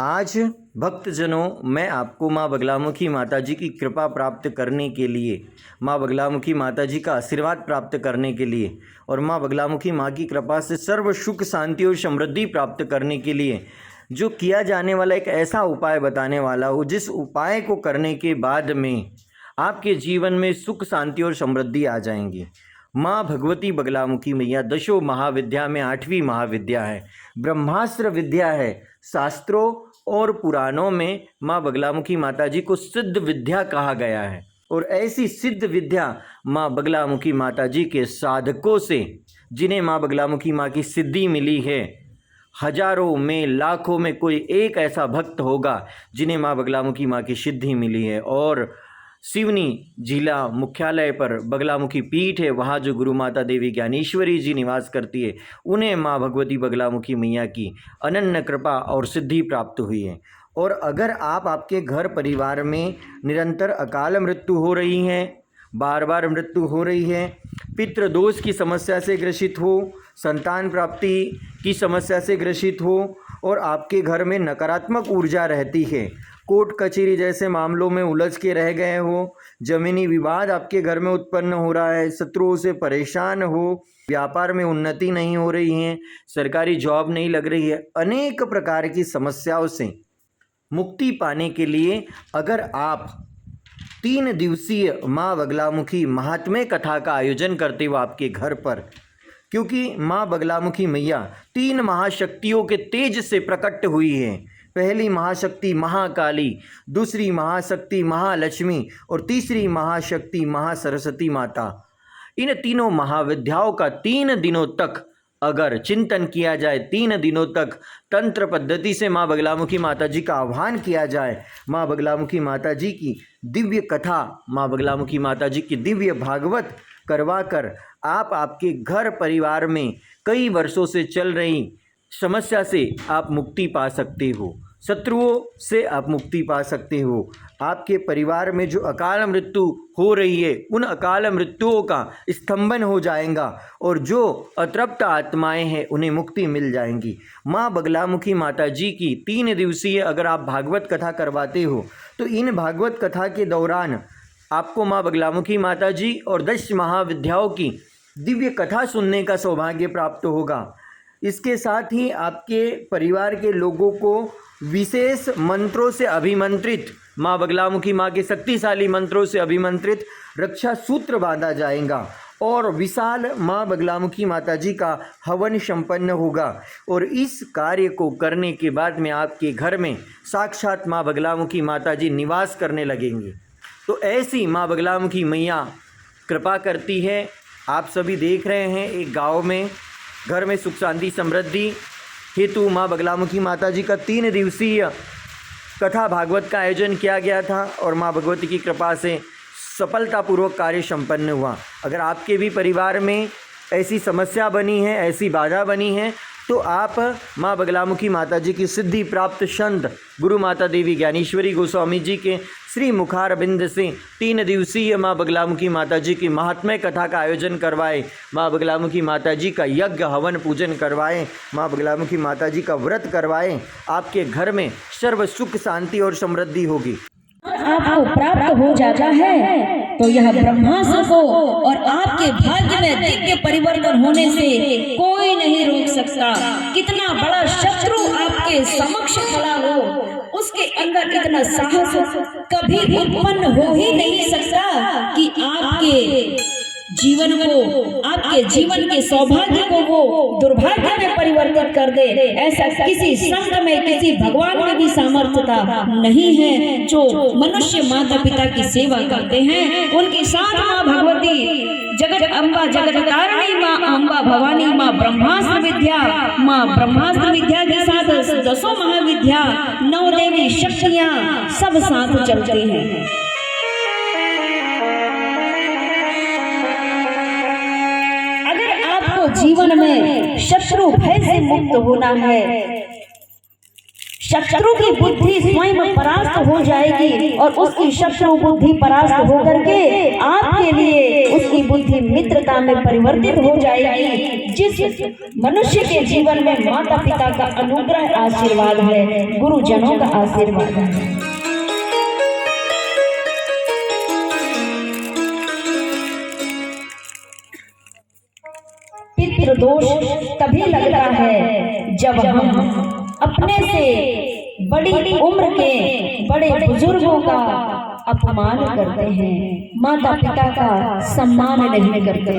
आज भक्तजनों, मैं आपको माँ बगलामुखी माताजी की कृपा प्राप्त करने के लिए, माँ बगलामुखी माताजी का आशीर्वाद प्राप्त करने के लिए और माँ बगलामुखी माँ की कृपा से सर्व सुख शांति और समृद्धि प्राप्त करने के लिए जो किया जाने वाला एक ऐसा उपाय बताने वाला हूँ, जिस उपाय को करने के बाद में आपके जीवन में सुख शांति और समृद्धि आ जाएंगी। माँ भगवती बगलामुखी मैया दशों महाविद्या में 8वीं महाविद्या है, ब्रह्मास्त्र विद्या है। शास्त्रों और पुराणों में माँ बगलामुखी माताजी को सिद्ध विद्या कहा गया है और ऐसी सिद्ध विद्या माँ बगलामुखी माताजी के साधकों से, जिन्हें माँ बगलामुखी माँ की सिद्धि मिली है, हजारों में लाखों में कोई एक ऐसा भक्त होगा जिन्हें माँ बगलामुखी माँ की सिद्धि मिली है। और सिवनी जिला मुख्यालय पर बगलामुखी पीठ है, वहाँ जो गुरु माता देवी ज्ञानेश्वरी जी निवास करती है, उन्हें माँ भगवती बगलामुखी मैया की अनन्य कृपा और सिद्धि प्राप्त हुई है। और अगर आपके घर परिवार में निरंतर अकाल मृत्यु हो रही है, बार बार मृत्यु हो रही है, पितृदोष की समस्या से ग्रसित हो, संतान प्राप्ति की समस्या से ग्रसित हो और आपके घर में नकारात्मक ऊर्जा रहती है, कोर्ट कचहरी जैसे मामलों में उलझ के रह गए हो, जमीनी विवाद आपके घर में उत्पन्न हो रहा है, शत्रुओं से परेशान हो, व्यापार में उन्नति नहीं हो रही है, सरकारी जॉब नहीं लग रही है, अनेक प्रकार की समस्याओं से मुक्ति पाने के लिए अगर आप 3 दिवसीय माँ बगलामुखी महात्म्य कथा का आयोजन करते हो आपके घर पर, क्योंकि माँ बगलामुखी मैया 3 महाशक्तियों के तेज से प्रकट हुई है। पहली महाशक्ति महाकाली, दूसरी महाशक्ति महालक्ष्मी और तीसरी महाशक्ति महासरस्वती माता। इन तीनों महाविद्याओं का 3 दिनों तक अगर चिंतन किया जाए, 3 दिनों तक तंत्र पद्धति से माँ बगलामुखी माताजी का आह्वान किया जाए, माँ बगलामुखी माताजी की दिव्य कथा, माँ बगलामुखी माताजी की दिव्य भागवत करवा कर आप आपके घर परिवार में कई वर्षों से चल रही समस्या से आप मुक्ति पा सकते हो, शत्रुओं से आप मुक्ति पा सकते हो। आपके परिवार में जो अकाल मृत्यु हो रही है, उन अकाल मृत्युओं का स्तंभन हो जाएगा और जो अतृप्त आत्माएं हैं उन्हें मुक्ति मिल जाएंगी। माँ बगलामुखी माताजी की 3 दिवसीय अगर आप भागवत कथा करवाते हो तो इन भागवत कथा के दौरान आपको माँ बगलामुखी माताजी और 10 महाविद्याओं की दिव्य कथा सुनने का सौभाग्य प्राप्त होगा। इसके साथ ही आपके परिवार के लोगों को विशेष मंत्रों से अभिमंत्रित, माँ बगलामुखी माँ के शक्तिशाली मंत्रों से अभिमंत्रित रक्षा सूत्र बांधा जाएगा और विशाल माँ बगलामुखी माताजी का हवन संपन्न होगा। और इस कार्य को करने के बाद में आपके घर में साक्षात माँ बगलामुखी माताजी निवास करने लगेंगी। तो ऐसी माँ बगलामुखी मैया कृपा करती है। आप सभी देख रहे हैं, एक गांव में घर में सुख शांति समृद्धि हेतु माँ बगलामुखी माताजी का 3 दिवसीय कथा भागवत का आयोजन किया गया था और माँ भगवती की कृपा से सफलतापूर्वक कार्य संपन्न हुआ। अगर आपके भी परिवार में ऐसी समस्या बनी है, ऐसी बाधा बनी है, तो आप माँ बगलामुखी माताजी की सिद्धि प्राप्त संत गुरु माता देवी ज्ञानेश्वरी गोस्वामी जी के श्री मुखारबिंद से 3 दिवसीय माँ बगलामुखी माताजी की महात्म्य कथा का आयोजन करवाए, माँ बगलामुखी माताजी का यज्ञ हवन पूजन करवाएं, माँ बगलामुखी माताजी का व्रत करवाएं। आपके घर में सर्व सुख शांति और समृद्धि होगी। आपको प्राप्त हो जाता है तो यह ब्रह्मास्त्र को और आपके भाग्य में दिव्य परिवर्तन होने से कोई नहीं रोक सकता। कितना बड़ा शत्रु आपके समक्ष खड़ा हो, उसके अंदर इतना साहस कभी उत्पन्न हो ही नहीं सकता कि आपके जीवन को, आपके जीवन के सौभाग्य को वो दुर्भाग्य में परिवर्तित कर दे। ऐसा किसी संत में, किसी भगवान में भी सामर्थ्यता नहीं है। जो मनुष्य माता पिता की सेवा करते हैं उनके साथ माँ भगवती जगत अम्बा जगत तारिणी माँ अम्बा भवानी माँ ब्रह्मास्त्र विद्या, माँ ब्रह्मास्त्र विद्या के साथ 10 महाविद्या, 9 देवी शक्तियाँ सब साथ चलते हैं। जीवन में शत्रु भय से मुक्त होना है, शत्रु की बुद्धि स्वयं परास्त हो जाएगी और उसकी शत्रु बुद्धि परास्त होकर के आपके लिए उसकी बुद्धि मित्रता में परिवर्तित हो जाएगी। जिस मनुष्य के जीवन में माता पिता का अनुग्रह आशीर्वाद है, गुरुजनों का आशीर्वाद है, पितृदोष तभी लगता है जब हम अपने से बड़ी उम्र के बड़े बुजुर्गों का अपमान करते हैं, माता पिता का सम्मान नहीं करते,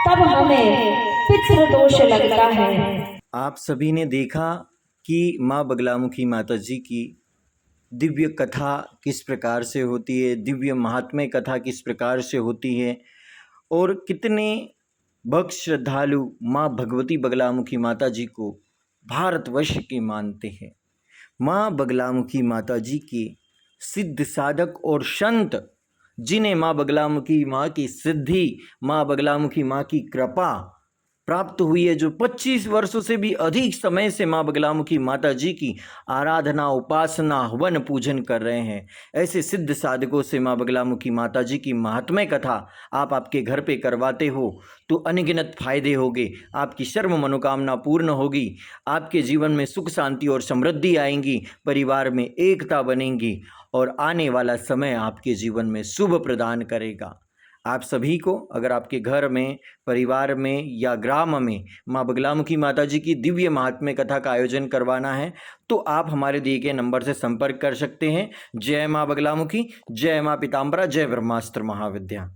तब हमें पितृदोष लगता है। आप सभी ने देखा कि माँ बगलामुखी माता जी की दिव्य कथा किस प्रकार से होती है, दिव्य महात्म्य कथा किस प्रकार से होती है और कितने भक्त श्रद्धालु माँ भगवती बगलामुखी माता जी को भारतवर्ष के मानते हैं। माँ बगलामुखी माता जी के सिद्ध साधक और संत, जिन्हें माँ बगलामुखी माँ की सिद्धि, माँ बगलामुखी माँ की कृपा प्राप्त हुई है, जो 25 वर्षों से भी अधिक समय से माँ बगलामुखी माता जी की आराधना, उपासना, हवन पूजन कर रहे हैं, ऐसे सिद्ध साधकों से माँ बगलामुखी माता जी की महात्म्य कथा आप आपके घर पे करवाते हो तो अनगिनत फायदे होंगे, आपकी सर्व मनोकामना पूर्ण होगी, आपके जीवन में सुख शांति और समृद्धि आएंगी, परिवार में एकता बनेगी और आने वाला समय आपके जीवन में शुभ प्रदान करेगा। आप सभी को अगर आपके घर में, परिवार में या ग्राम में माँ बगलामुखी माता जी की दिव्य महात्म्य कथा का आयोजन करवाना है तो आप हमारे दिए गए नंबर से संपर्क कर सकते हैं। जय माँ बगलामुखी, जय माँ पीताम्बरा, जय ब्रह्मास्त्र महाविद्या।